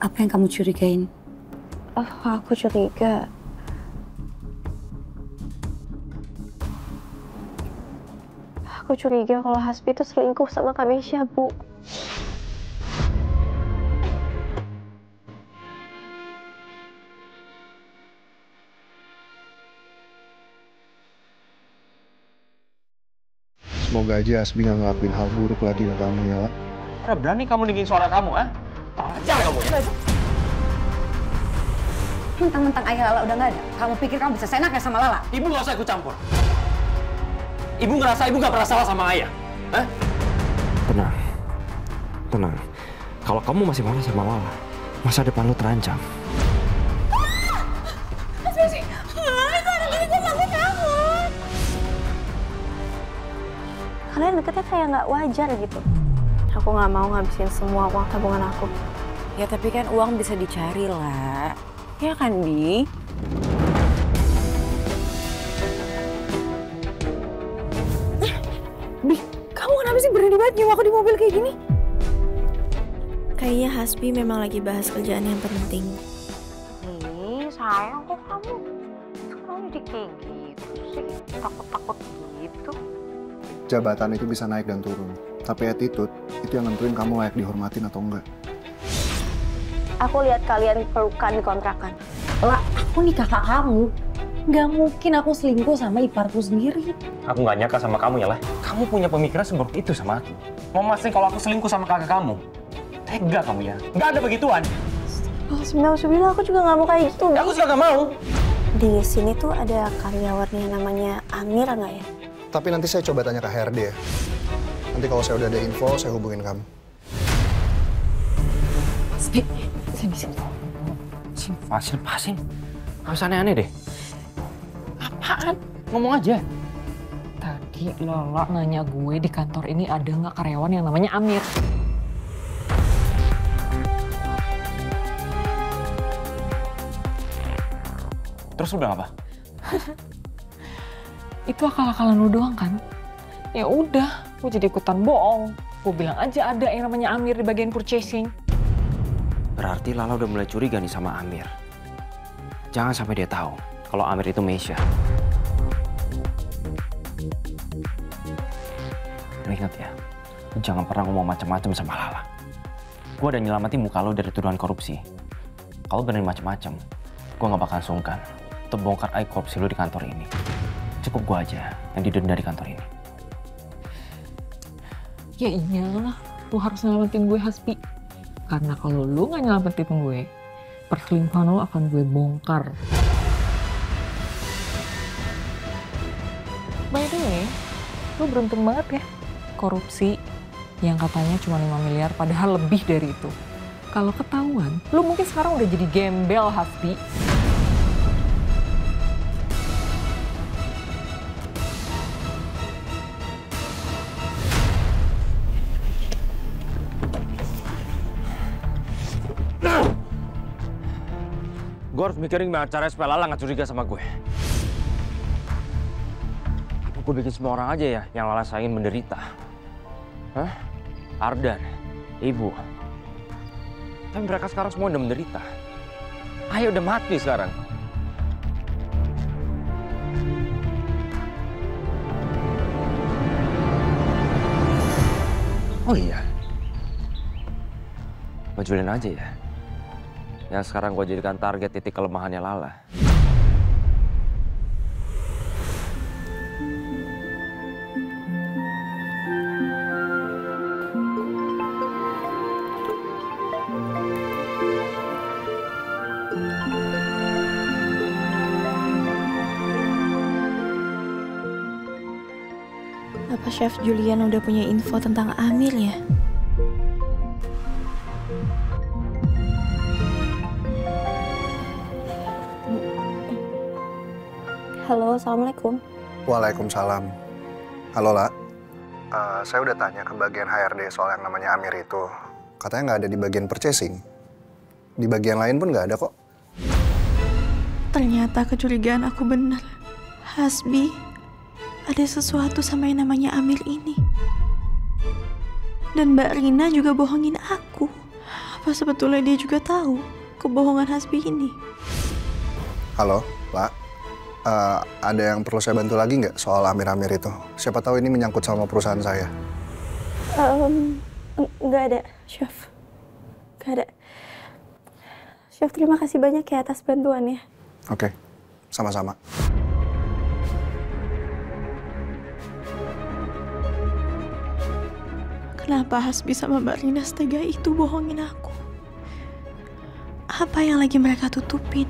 Apa yang kamu curigain? Oh, aku curiga. Aku curiga kalau Hasbi itu selingkuh sama Kamisya, Bu. Semoga aja Hasbi nggak ngelakuin hal buruk lagi ke kamu ya. Mana berani kamu ninggiin suara kamu, ah? Ajar kamu ya? Mentang-mentang ayah Lala udah nggak ada, kamu pikir kamu bisa seenaknya sama Lala? Ibu nggak usah ikut campur. Ibu ngerasa ibu nggak pernah salah sama ayah, hah? Tenang, tenang. Kalau kamu masih marah sama Lala, masa depan lu terancam. Kalian deketnya kayak nggak wajar gitu. Aku nggak mau ngabisin semua uang tabungan aku. Ya tapi kan uang bisa dicari lah. Ya kan, Bi? Bi, kamu kenapa sih berani banget nyewa aku di mobil kayak gini? Kayaknya Hasbi memang lagi bahas kerjaan yang penting. Ih, sayang kok kamu sekarang jadi kayak gitu sih, takut-takut gitu. Jabatan itu bisa naik dan turun, tapi attitude itu yang nentuin kamu layak dihormatin atau enggak. Aku lihat kalian pelukan di kontrakan. Lah, aku nih kakak kamu. Nggak mungkin aku selingkuh sama iparku sendiri. Aku nggak nyangka sama kamu ya, lah. Kamu punya pemikiran seburuk itu sama aku. Mau mastiin kalau aku selingkuh sama kakak kamu? Tega kamu ya? Nggak ada begituan. Sebenarnya aku juga nggak mau kayak gitu. Aku juga nggak mau. Di sini tuh ada karyawan yang namanya Amir nggak ya? Tapi nanti saya coba tanya ke HRD ya. Nanti kalau saya udah ada info, saya hubungin kamu. Lepasin. Gak usah aneh-aneh deh. Apaan? Ngomong aja. Tadi Lala nanya gue di kantor ini ada nggak karyawan yang namanya Amir. Terus lu bilang apa? Itu akal-akalan lu doang kan? Ya udah, gue jadi ikutan bohong. Gue bilang aja ada yang namanya Amir di bagian purchasing. Berarti Lala udah mulai curiga nih sama Amir. Jangan sampai dia tahu kalau Amir itu Meisha. Lu ingat ya, lu jangan pernah ngomong macam-macam sama Lala. Gue udah nyelamatin muka lo dari tuduhan korupsi. Kalau berani macam-macam, gue gak bakal sungkan untuk bongkar aib korupsi lo di kantor ini. Cukup gue aja yang didenda di kantor ini. Ya iyalah, lu harus nyelamatin gue, Hasbi. Karena kalau lu gak nyelamatin gue, perselingkuhan lo akan gue bongkar. By the way, lu beruntung banget ya. Korupsi yang katanya cuma 5 miliar padahal lebih dari itu. Kalau ketahuan, lu mungkin sekarang udah jadi gembel, Hasbi. Gue harus mikirin gimana caranya supaya Lala nggak curiga sama gue. Apa gue bikin semua orang aja ya yang Lala sayangin menderita? Hah? Ardan, Ibu. Tapi mereka sekarang semua udah menderita. Ayah udah mati sekarang. Oh iya. Gue jualin aja ya. Yang sekarang gue jadikan target titik kelemahannya Lala. Apa Chef Julian udah punya info tentang Amir ya? Halo, Assalamualaikum. Waalaikumsalam. Halo, La. Saya udah tanya ke bagian HRD soal yang namanya Amir itu. Katanya nggak ada di bagian purchasing. Di bagian lain pun nggak ada kok. Ternyata kecurigaan aku benar. Hasbi, ada sesuatu sama yang namanya Amir ini. Dan Mbak Rina juga bohongin aku. Apa sebetulnya dia juga tahu kebohongan Hasbi ini? Halo, Pak. Ada yang perlu saya bantu lagi nggak soal Amir itu? Siapa tahu ini menyangkut sama perusahaan saya. Nggak ada, Chef. Nggak ada. Chef, terima kasih banyak ya atas bantuannya. Oke, sama-sama. Kenapa Hasbi sama Mbak Rina setega itu bohongin aku? Apa yang lagi mereka tutupin?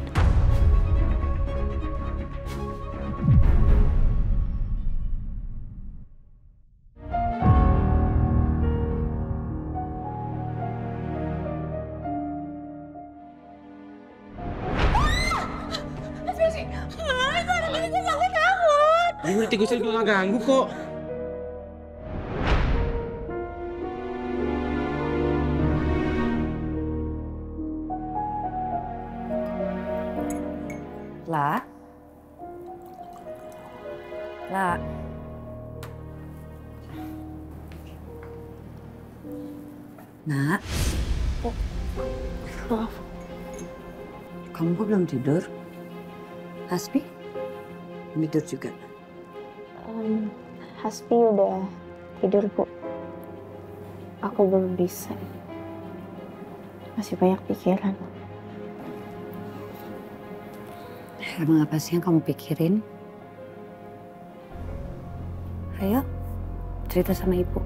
Ini tikusnya juga nggak ganggu kok. Lah. Lah. Nak. Maaf. Kamu kok belum tidur? Hasbi? Tidur juga? Hasbi udah tidur, Bu. Aku belum bisa. Masih banyak pikiran. Emang apa sih yang kamu pikirin? Ayo, cerita sama Ibu.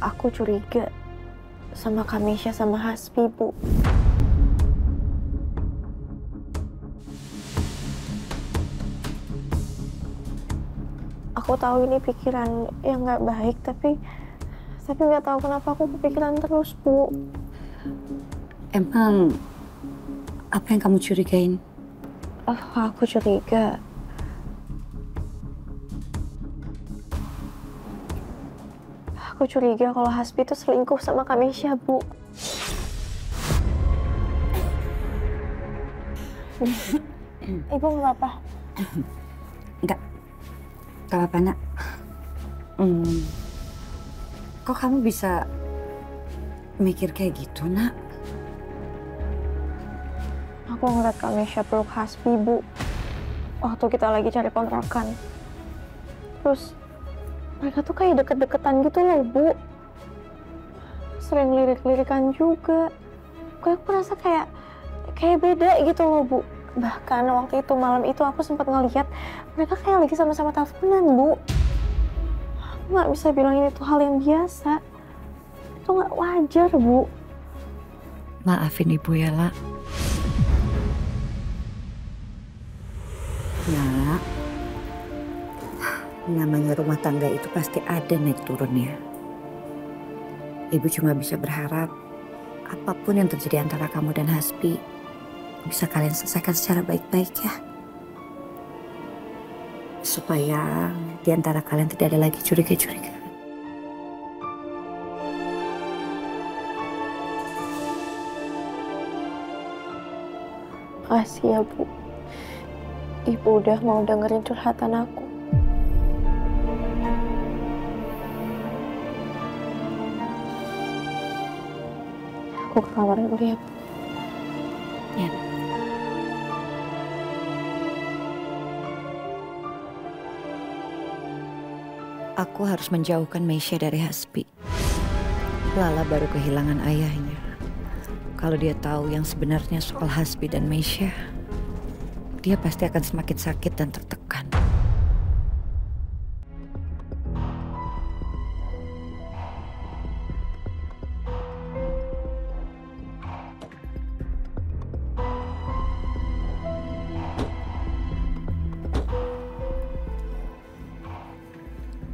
Aku curiga sama Kamisha sama Hasbi, Bu. Aku tahu ini pikiran yang nggak baik, tapi nggak tahu kenapa aku kepikiran terus, Bu. Emang apa yang kamu curigain? Aku curiga kalau Hasbi itu selingkuh sama Kamisha, Bu. Ibu nggak apa-apa? Enggak apa-apa, Nak. Kok kamu bisa mikir kayak gitu, Nak? Aku ngeliat Kamisha peluk Hasbi, Bu. Waktu kita lagi cari kontrakan. Terus mereka tuh kayak deket-deketan gitu loh, Bu. Sering lirik-lirikan juga. Kayak aku merasa kayak beda gitu loh, Bu. Bahkan waktu itu, malam itu aku sempat ngeliat mereka kayak lagi sama-sama teleponan, Bu. Aku nggak bisa bilang ini tuh hal yang biasa. Itu nggak wajar, Bu. Maafin Ibu ya, Lah. Nak, namanya rumah tangga itu pasti ada naik turunnya. Ibu cuma bisa berharap apapun yang terjadi antara kamu dan Hasbi bisa kalian selesaikan secara baik-baik ya. Supaya di antara kalian tidak ada lagi curiga-curiga. Makasih ya, Bu. Ibu udah mau dengerin curhatan aku. Aku ke kamar dulu ya, Bu. Ya. Aku harus menjauhkan Meisha dari Hasbi. Lala baru kehilangan ayahnya. Kalau dia tahu yang sebenarnya soal Hasbi dan Meisha, dia pasti akan semakin sakit dan tertekan.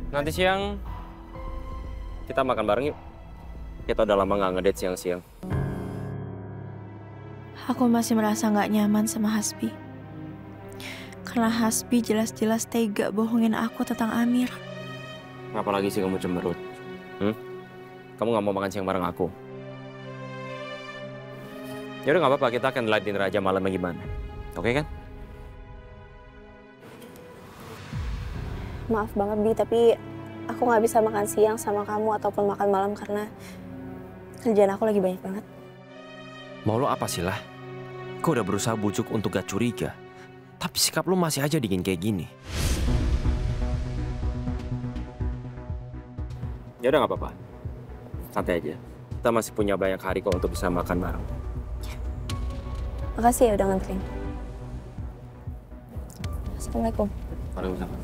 Nanti siang kita makan bareng yuk. Kita udah lama nggak ngedate siang-siang. Aku masih merasa nggak nyaman sama Hasbi. Karena Hasbi jelas-jelas tega bohongin aku tentang Amir. Kenapa lagi sih kamu cemberut? Kamu nggak mau makan siang bareng aku? Ya udah nggak apa-apa, kita akan light dinner aja malamnya gimana? Oke kan? Maaf banget Bi, tapi aku nggak bisa makan siang sama kamu ataupun makan malam karena kerjaan aku lagi banyak banget. Mau lo apa sih lah? Kau udah berusaha bujuk untuk gak curiga, tapi sikap lo masih aja dingin kayak gini. Ya udah nggak apa-apa, santai aja. Kita masih punya banyak hari kok untuk bisa makan bareng. Makasih ya udah nganterin. Assalamualaikum. Waalaikumsalam.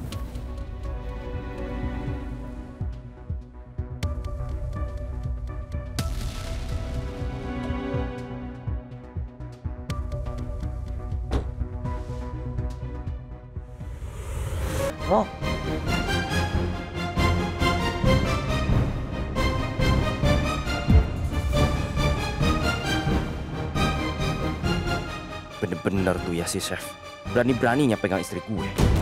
Oh. Bener-bener tuh ya si Chef. Berani-beraninya pegang istri gue.